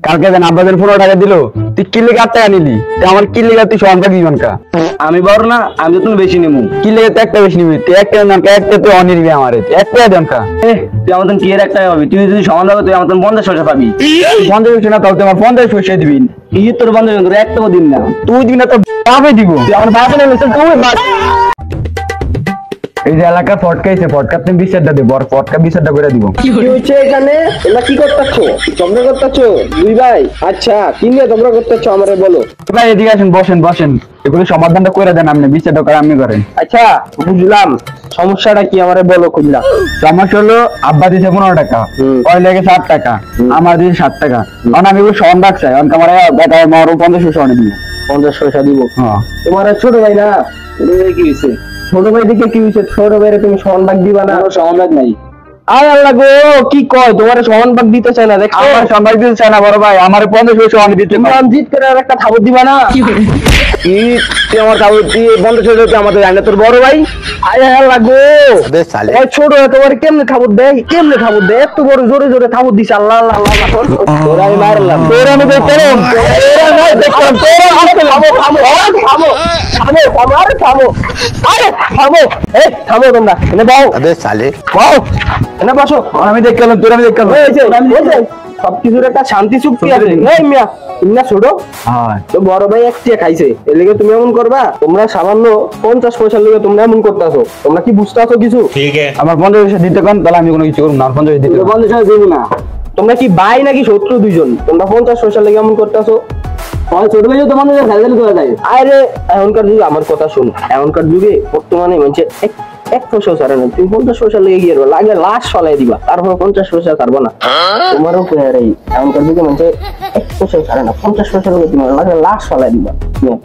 কালকে দেন আব্বাদের 15 টাকা দিল, তুই কি লেগে 8 টাকা নিলি? আমার কি লেগে তুই সমান টাকা দিবন কা? আমি বড় না, আমি তো বেশি নেবো। কি লেগে তুই একটা বেশি নিবি? তুই একটা দেন কা, একটা তুই অনিরবি আমারে, একটা দেন কা। তুই আমার কি এর একটা পাবি? তুই যদি সমান দাও তুই আমার 50 পয়সা পাবি। 50 পয়সা না, তাও তুই আমার 50 পয়সা দিবি। কি তোর 50 তোর একটাও দিন না। তুই দিবি না তো বাপে দিব। তুই আমার বাপে না তুই বাপ। এই যে এলাকা ফটকাইছে, ফটকা তুমি 20 টাকা দে, বড় ফটকা 20 টাকা করে দিব। কি হচ্ছে এখানে? তোমরা কি করতেছো? তোমরা করতেছো দুই ভাই? আচ্ছা কি নিয়ে তোমরা করতেছো আমারে বলো। ভাই এদিকে আসেন, বসেন বসেন, এগুলো সমাধানটা করে দেন আপনি। 20 টাকা আপনি করেন। আচ্ছা বুঝলাম, সমস্যাটা কি আমারে বলো খুললা। সমস্যা হলো আব্বা দিছে 15 টাকা, ওই লেগে 7 টাকা, আমার দিছে 7 টাকা। কারণ আমি ওই সন রাখছি, কারণ আমার বেটা মারো 50 পয়সা দিব। 50 পয়সা দিব? হ্যাঁ। তোমার ছোট ভাই না? কি হয়েছে? ছোট ভাই দিকে কি হয়েছে? ছোট ভাইরে তুমি সমান ভাগ দিবা না? সমান ভাগ নাই। আয় আল্লাহ গো, কি কয় তোমার সমান ভাগ দিতে চায় না? দেখো আমার সমান দিতে চায় না বড় ভাই, আমার 50 পয়সা সমান দিতে। তুমি জিত করে আর একটা খাবার দিবা না? কি তুই আমার খাবার দিয়ে 50 পয়সা আমাদের জানে তোর বড় ভাই? আয় আল্লাহ গো, ওই ছোট তোমার কেমনে খাবার দেয়? কেমনে খাবার দেয়? এত বড় জোরে জোরে খাবার দিছে। আল্লাহ আল্লাহ আল্লাহ, তোরা আমি মারলাম, তোরা আমি দেখলাম, তোরা নাই দেখলাম, তোরা আসতে থামো থামো থামো থামো থামো, আরে থামো, আরে থামো, এই থামো তোমরা, এনে বাও আবে সালে বাও, এনে বসো। আমি দেখলাম, তোরা আমি দেখলাম। এই যে সবকিছুর একটা শান্তি চুক্তি আছে। এই মিয়া তুমি না ছোট, হ্যাঁ তো বড় ভাই একটিয়া খাইছে, এর লেগে তুমি এমন করবা? তোমরা সামান্য 50 পয়সার লেগে তোমরা এমন করতেছো? তোমরা কি বুঝতেছো কিছু? আমার 50 পয়সা দিতে কোন, তাহলে আমি কোনো কিছু করব না। 50 পয়সা দিতে 50 পয়সা দেব না। তোমরা কি ভাই নাকি শত্রু দুইজন? তোমরা 50 পয়সার লেগে এমন করতেছো? ছোট ভাই তো মানুষের ফেলে করে দেয়। আরে এখনকার যুগে আমার কথা শুন, এখনকার যুগে বর্তমানে মানে এক পয়সাও ছাড়ে না। তুমি 50 পয়সা লেগে গিয়ে লাগে লাশ ফলাই দিবা, তারপর 50 পয়সা ছাড়বো না। তোমারও এখনকার যুগে মানে 1 পয়সাও ছাড়ে না। 50 পয়সা লেগে তোমার লাগে লাশ ফলাই দিবা।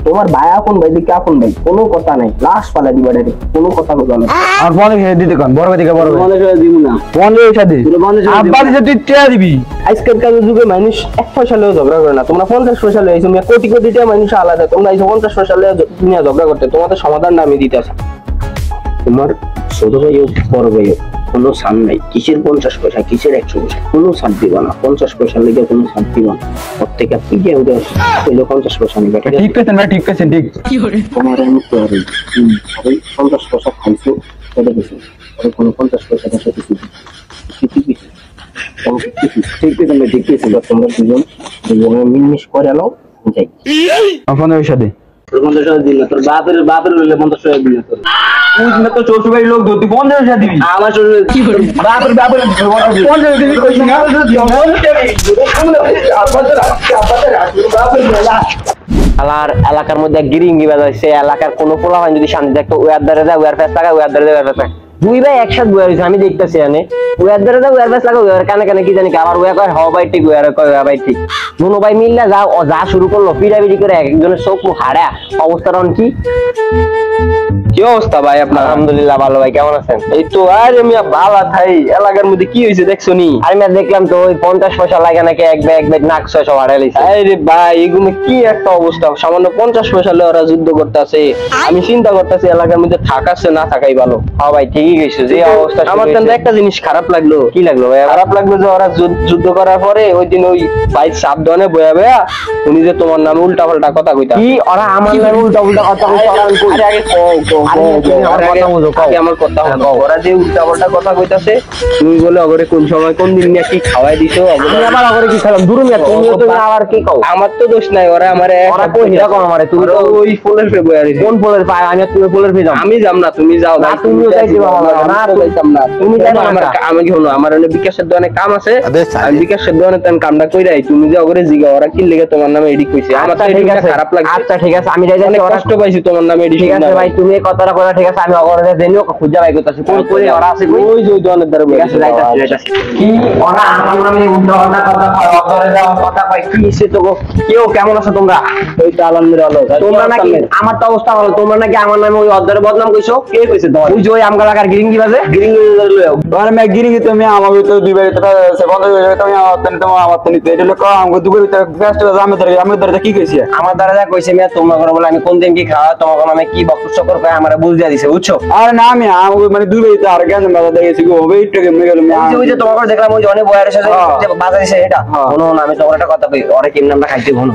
তোমার ভাই আপন ভাই দিকে আপন ভাই, কোনো কথা নাই, লাশ ফলাই দিবা ডাইরেক্ট, কোনো কথা বলবা না। আমার 50 পয়সা দিতে কোন, বড় ভাই দিকে বড় ভাই 50 পয়সা দিব না। 50 পয়সা দি। আব্বা দিছে তুই টিয়া দিবি। আজকালকার যুগে মানুষ 1 পয়সা লেও ঝগড়া করে না। তোমরা 50 পয়সা লেইছো, কোটি কোটি টাকা মানুষ আলাদা, তোমরা এই 50 পয়সা লেও দুনিয়া ঝগড়া করতে। তোমাদের সমাধানটা আমি দিতেছি। তোমার ছোট ভাই হোক বড় ভাই হোক, কোনো ছাড় নাই। কিসের 50 পয়সা, কিসের 100 পয়সা, কোনো ছাড় দিবা না। 50 পয়সার লেগে কোনো ছাড় দিবা না। প্রত্যেকে পিকে উঠে 50 পয়সা নিবা। ঠিক কইছেন ভাই, ঠিক কইছেন, ঠিক। তোমার আমি করি 50 পয়সা খাইছো, এটা কিছু কোনো 50 পয়সা দেশে কিছু ঠিক আছে? ঠিক আছে ভাই, ঠিক আছে। তোমরা দুজন মিলমিশ করে নাও, যাই। আমার 50 পয়সা দে। তোর 50 পয়সা দিন না, তোর বাপের হইলে 50 পয়সা দিন না। তোর তুই না তো শ্বশুর বাড়ির লোক, তুই 50 পয়সা দিবি। আমার শ্বশুর কি করে বাপের 50 দিবি কইছিস না? আলার এলাকার মধ্যে গিরিঙ্গি বাজাইছে। এলাকার কোনো পোলা হয় যদি শান্তি থাকতো, ওয়ার দ্বারে যায় ওয়ার ফেস লাগা, ওয়ার দ্বারে যায় ওয়ার ফেস লাগা। দুই ভাই একসাথে বয়ে রয়েছে, আমি দেখতেছি। এনে ওয়ার দ্বারে যায় ওয়ার ফেস লাগা, ওয়ার কানে কানে কি জানি আবার ওয়া কয় হ ভাই ঠিক, ওয়ার কয় ওয়া ভাই ঠিক। দুনো ভাই মিললে যা শুরু করলো পিটাপিটি করে, একজনের চোখ মুখ হারা। অবস্থাটা কি কি অবস্থা ভাই আপনার? আলহামদুলিল্লাহ ভালো। ভাই কেমন আছেন? এই তো আর আমি ভালো থাই। এলাকার মধ্যে কি হয়েছে দেখছো নি? আমি দেখলাম তো ওই 50 পয়সা লাগে নাকি এক ব্যাগ নাক 600 হারাই লাইছে। আরে ভাই এগুলো কি একটা অবস্থা! সামান্য 50 পয়সা লে ওরা যুদ্ধ করতেছে। আমি চিন্তা করতেছি এলাকার মধ্যে থাকাছে না থাকাই ভালো। হ্যাঁ ভাই ঠিকই কইছো। যে অবস্থা আমার কিন্তু একটা জিনিস খারাপ লাগলো। কি লাগলো ভাই? খারাপ লাগলো যে ওরা যুদ্ধ করার পরে ওই দিন ওই ভাই সাবধানে বয়া বয়া উনি যে তোমার নামে উল্টা পাল্টা কথা কইতা। কি ওরা আমার নামে উল্টা উল্টা কথা কইতা? আগে আমার কথা হলো, ওরা যে উল্টা পাল্টা কথা কইতাছে, তুমি বলে অগরে কোন সময় কোন দিন নিয়ে কি খাওয়াই দিছো? আমি আবার অগরে কি খেলাম? দূর মিয়া, তুমি তো আবার কি কও? আমার তো দোষ নাই, ওরা আমারে ওরা কই হিরা কম আমারে। তুমি তো ওই ফুলের ফে বয়া রইছো। কোন ফুলের পায়? আমি তুমি ফুলের ফে যাও। আমি যাব না, তুমি যাও। না তুমিও যাইতে বাবা না, যাইতাম না। তুমি যাইবা জানো না। আমি কি হলো, আমার অনেক বিকাশের দোকানে কাম আছে। আমি বিকাশের দোকানে তেন কামটা কইরাই, তুমি যে অগরে জিগা ওরা কি লেগে তোমার নামে এডি কইছে। আমার তো এটা খারাপ লাগে। আচ্ছা ঠিক আছে, আমি যাই যাই। অনেক কষ্ট পাইছি তোমার নামে এডি। ঠিক আছে ভাই, তুমি এই কথাটা কইরা ঠিক আছে। আমি অগরে দেনিও খুঁজা বাই করতেছি। কোন কই ওরা আছে? ওই যে দোকানের দ্বারা ঠিক আছে যাইতাছি। কি ওরা আমার নামে উল্টা পাল্টা কথা কয়, অগরে যাও কথা কয়। কি হইছে তো? কেউ কেমন আছো তোমরা? ওই তো আলহামদুলিল্লাহ। তোমরা নাকি আমার তো অবস্থা ভালো, তোমরা নাকি আমার নামে ওই অর্ধের বদনাম কইছো? কে কইছে তোমার? ওই যে ওই আমগা লাগা আর গিরিঙ্গি বাজে গিরিঙ্গি লইও আর আমি গিরিঙ্গি তুমি আমাকে তো দুই বারে তো সে বন্ধ হয়ে যাবে তুমি আমার তো নিতে এটা লোক আমাকে দুই বারে ফার্স্ট আমি ধরে কি কইছি আমার দ্বারা যা কইছে মিয়া তোমরা করে বলে আমি কোন দিন কি খাওয়া তোমাকে আমি কি বক্তব্য চক্কর করে আমারে বুঝ দিয়া দিছে বুঝছো আর না আমি আমাকে মানে দুই বারে তো আর জ্ঞান বাজা দেখেছি গো হবে একটু কেমনে গেল ওই যে তোমাকে দেখলাম ওই যে অনেক বয়ার এসে যে বাজার দিছে এটা শোনো না আমি তোমার একটা কথা কই ওরে কি নামটা খাইতে শোনো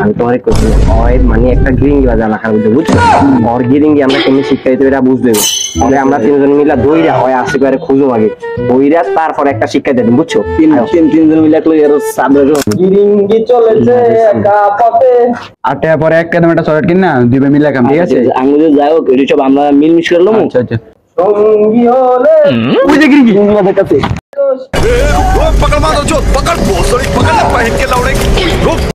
আমি তোমারে কইছি ওই মানে একটা গিরিঙ্গি বাজা রাখার বুঝছো বুঝছো ওর গিরিঙ্গি আমরা কেমনে শিক্ষা দিতে এটা বুঝ দেব তাহলে আমরা তিনজন মিলা দইরা হয় আসে করে খুঁজো আগে ওইরা তারপর একটা শিক্ষা দেব বুঝছো তিনজন মিলা কই এর সাবরে গিরিঙ্গি চলেছে একা পথে আটটা পরে এক কেন একটা চকলেট কিন না দিবে মিলা কাম ঠিক আছে আঙ্গুলে যাও এটি সব আমরা মিলমিশ করলাম আচ্ছা আচ্ছা সঙ্গী হলে ওই যে গিরিঙ্গি আমাদের কাছে पकड़ मारो जो पकड़ भोसड़ी पकड़ पहन के लौड़े